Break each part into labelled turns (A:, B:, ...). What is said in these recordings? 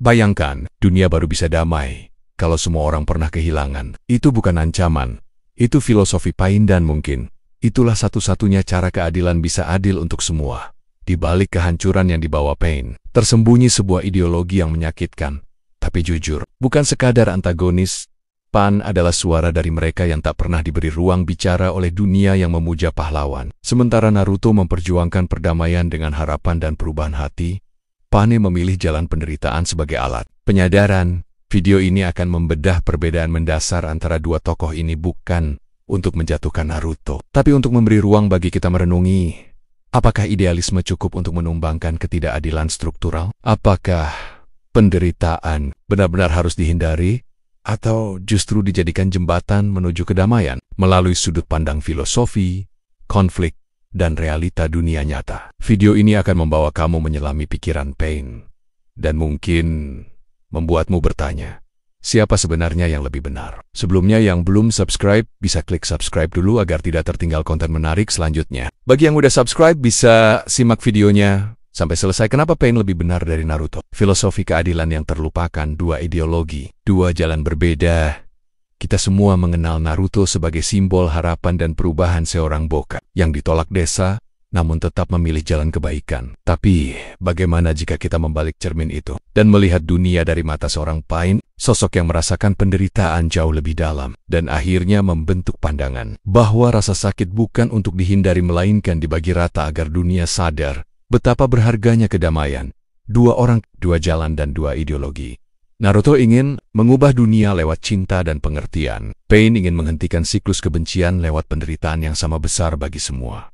A: Bayangkan, dunia baru bisa damai kalau semua orang pernah kehilangan. Itu bukan ancaman, itu filosofi Pain dan mungkin itulah satu-satunya cara keadilan bisa adil untuk semua. Di balik kehancuran yang dibawa Pain, tersembunyi sebuah ideologi yang menyakitkan. Tapi jujur, bukan sekadar antagonis. Pan adalah suara dari mereka yang tak pernah diberi ruang bicara oleh dunia yang memuja pahlawan. Sementara Naruto memperjuangkan perdamaian dengan harapan dan perubahan hati, Pane memilih jalan penderitaan sebagai alat. Penyadaran, video ini akan membedah perbedaan mendasar antara dua tokoh ini bukan untuk menjatuhkan Naruto, tapi untuk memberi ruang bagi kita merenungi, apakah idealisme cukup untuk menumbangkan ketidakadilan struktural? Apakah penderitaan benar-benar harus dihindari? Atau justru dijadikan jembatan menuju kedamaian melalui sudut pandang filosofi, konflik, dan realita dunia nyata. Video ini akan membawa kamu menyelami pikiran Pain dan mungkin membuatmu bertanya, siapa sebenarnya yang lebih benar? Sebelumnya yang belum subscribe, bisa klik subscribe dulu agar tidak tertinggal konten menarik selanjutnya. Bagi yang udah subscribe, bisa simak videonya sampai selesai. Kenapa Pain lebih benar dari Naruto? Filosofi keadilan yang terlupakan, dua ideologi, dua jalan berbeda. Kita semua mengenal Naruto sebagai simbol harapan dan perubahan seorang boka yang ditolak desa, namun tetap memilih jalan kebaikan. Tapi, bagaimana jika kita membalik cermin itu dan melihat dunia dari mata seorang Pain, sosok yang merasakan penderitaan jauh lebih dalam, dan akhirnya membentuk pandangan bahwa rasa sakit bukan untuk dihindari melainkan dibagi rata agar dunia sadar betapa berharganya kedamaian. Dua orang, dua jalan, dan dua ideologi. Naruto ingin mengubah dunia lewat cinta dan pengertian. Pain ingin menghentikan siklus kebencian lewat penderitaan yang sama besar bagi semua.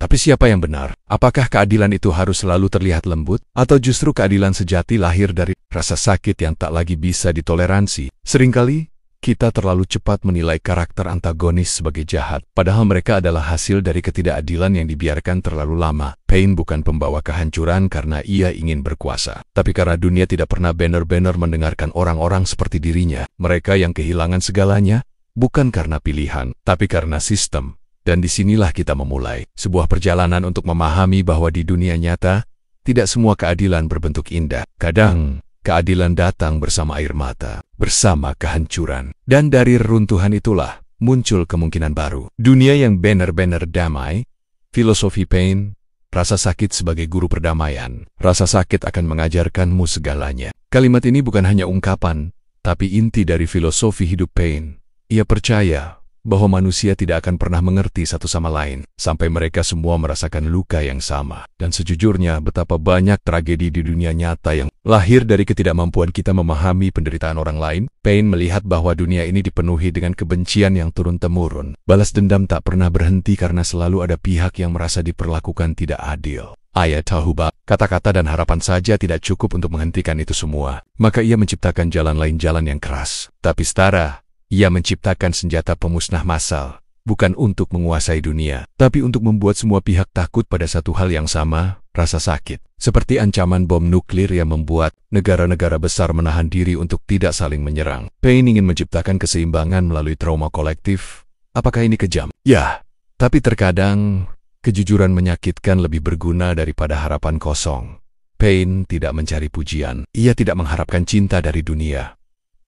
A: Tapi siapa yang benar? Apakah keadilan itu harus selalu terlihat lembut? Atau justru keadilan sejati lahir dari rasa sakit yang tak lagi bisa ditoleransi? Seringkali, kita terlalu cepat menilai karakter antagonis sebagai jahat, padahal mereka adalah hasil dari ketidakadilan yang dibiarkan terlalu lama. Pain bukan pembawa kehancuran karena ia ingin berkuasa, tapi karena dunia tidak pernah benar-benar mendengarkan orang-orang seperti dirinya. Mereka yang kehilangan segalanya, bukan karena pilihan, tapi karena sistem. Dan disinilah kita memulai sebuah perjalanan untuk memahami bahwa di dunia nyata, tidak semua keadilan berbentuk indah. Kadang, keadilan datang bersama air mata, bersama kehancuran. Dan dari reruntuhan itulah muncul kemungkinan baru. Dunia yang benar-benar damai, filosofi Pain, rasa sakit sebagai guru perdamaian. Rasa sakit akan mengajarkanmu segalanya. Kalimat ini bukan hanya ungkapan, tapi inti dari filosofi hidup Pain. Ia percaya bahwa manusia tidak akan pernah mengerti satu sama lain, sampai mereka semua merasakan luka yang sama. Dan sejujurnya, betapa banyak tragedi di dunia nyata yang lahir dari ketidakmampuan kita memahami penderitaan orang lain. Pain melihat bahwa dunia ini dipenuhi dengan kebencian yang turun-temurun. Balas dendam tak pernah berhenti karena selalu ada pihak yang merasa diperlakukan tidak adil. Ia tahu bahwa kata-kata dan harapan saja tidak cukup untuk menghentikan itu semua. Maka ia menciptakan jalan lain, jalan yang keras, tapi setara. Ia menciptakan senjata pemusnah massal, bukan untuk menguasai dunia, tapi untuk membuat semua pihak takut pada satu hal yang sama, rasa sakit. Seperti ancaman bom nuklir yang membuat negara-negara besar menahan diri untuk tidak saling menyerang. Pain ingin menciptakan keseimbangan melalui trauma kolektif. Apakah ini kejam? Ya, tapi terkadang kejujuran menyakitkan lebih berguna daripada harapan kosong. Pain tidak mencari pujian. Ia tidak mengharapkan cinta dari dunia.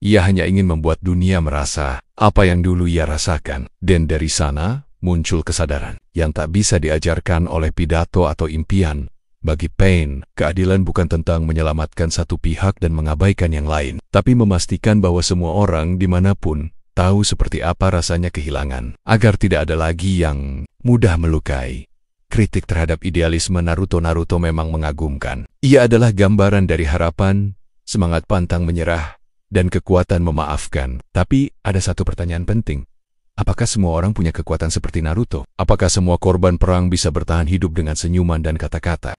A: Ia hanya ingin membuat dunia merasa apa yang dulu ia rasakan. Dan dari sana muncul kesadaran yang tak bisa diajarkan oleh pidato atau impian. Bagi Pain, keadilan bukan tentang menyelamatkan satu pihak dan mengabaikan yang lain, tapi memastikan bahwa semua orang dimanapun tahu seperti apa rasanya kehilangan, agar tidak ada lagi yang mudah melukai. Kritik terhadap idealisme Naruto memang mengagumkan. Ia adalah gambaran dari harapan, semangat pantang menyerah, dan kekuatan memaafkan. Tapi ada satu pertanyaan penting. Apakah semua orang punya kekuatan seperti Naruto? Apakah semua korban perang bisa bertahan hidup dengan senyuman dan kata-kata?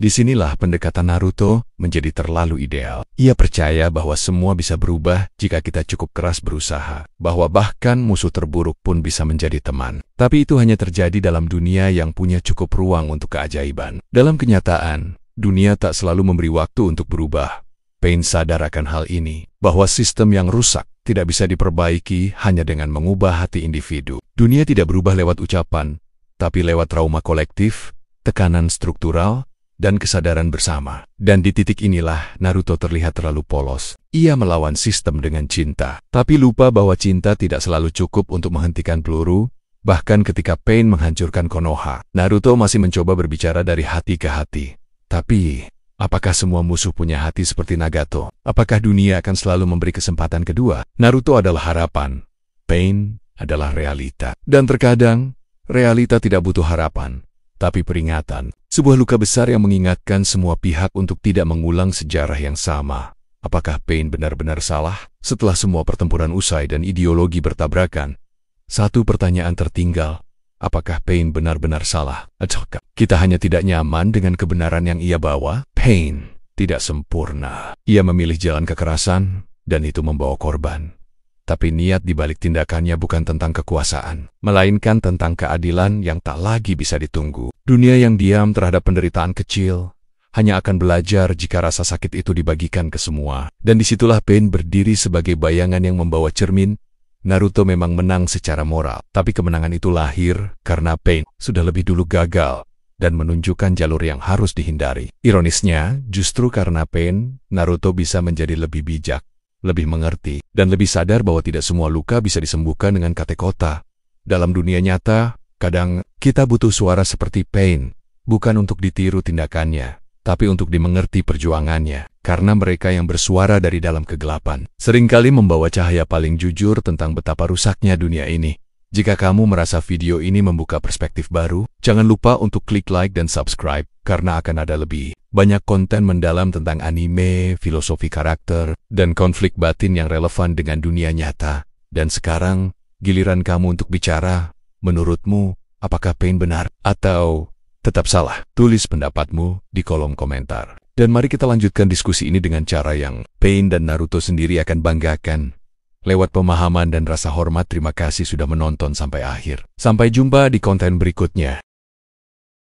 A: Disinilah pendekatan Naruto menjadi terlalu ideal. Ia percaya bahwa semua bisa berubah jika kita cukup keras berusaha. Bahwa bahkan musuh terburuk pun bisa menjadi teman. Tapi itu hanya terjadi dalam dunia yang punya cukup ruang untuk keajaiban. Dalam kenyataan, dunia tak selalu memberi waktu untuk berubah. Pain sadar akan hal ini, bahwa sistem yang rusak tidak bisa diperbaiki hanya dengan mengubah hati individu. Dunia tidak berubah lewat ucapan, tapi lewat trauma kolektif, tekanan struktural, dan kesadaran bersama. Dan di titik inilah Naruto terlihat terlalu polos. Ia melawan sistem dengan cinta, tapi lupa bahwa cinta tidak selalu cukup untuk menghentikan peluru. Bahkan ketika Pain menghancurkan Konoha, Naruto masih mencoba berbicara dari hati ke hati. Tapi, apakah semua musuh punya hati seperti Nagato? Apakah dunia akan selalu memberi kesempatan kedua? Naruto adalah harapan, Pain adalah realita. Dan terkadang, realita tidak butuh harapan, tapi peringatan. Sebuah luka besar yang mengingatkan semua pihak untuk tidak mengulang sejarah yang sama. Apakah Pain benar-benar salah? Setelah semua pertempuran usai dan ideologi bertabrakan, satu pertanyaan tertinggal. Apakah Pain benar-benar salah? Ataukah kita hanya tidak nyaman dengan kebenaran yang ia bawa? Pain tidak sempurna. Ia memilih jalan kekerasan, dan itu membawa korban. Tapi niat di balik tindakannya bukan tentang kekuasaan, melainkan tentang keadilan yang tak lagi bisa ditunggu. Dunia yang diam terhadap penderitaan kecil hanya akan belajar jika rasa sakit itu dibagikan ke semua. Dan disitulah Pain berdiri sebagai bayangan yang membawa cermin. Naruto memang menang secara moral, tapi kemenangan itu lahir karena Pain sudah lebih dulu gagal dan menunjukkan jalur yang harus dihindari. Ironisnya, justru karena Pain, Naruto bisa menjadi lebih bijak, lebih mengerti, dan lebih sadar bahwa tidak semua luka bisa disembuhkan dengan kata-kata. Dalam dunia nyata, kadang kita butuh suara seperti Pain, bukan untuk ditiru tindakannya, tapi untuk dimengerti perjuangannya. Karena mereka yang bersuara dari dalam kegelapan seringkali membawa cahaya paling jujur tentang betapa rusaknya dunia ini. Jika kamu merasa video ini membuka perspektif baru, jangan lupa untuk klik like dan subscribe, karena akan ada lebih banyak konten mendalam tentang anime, filosofi karakter, dan konflik batin yang relevan dengan dunia nyata. Dan sekarang, giliran kamu untuk bicara. Menurutmu, apakah Pain benar atau tetap salah? Tulis pendapatmu di kolom komentar. Dan mari kita lanjutkan diskusi ini dengan cara yang Pain dan Naruto sendiri akan banggakan. Lewat pemahaman dan rasa hormat, terima kasih sudah menonton sampai akhir. Sampai jumpa di konten berikutnya.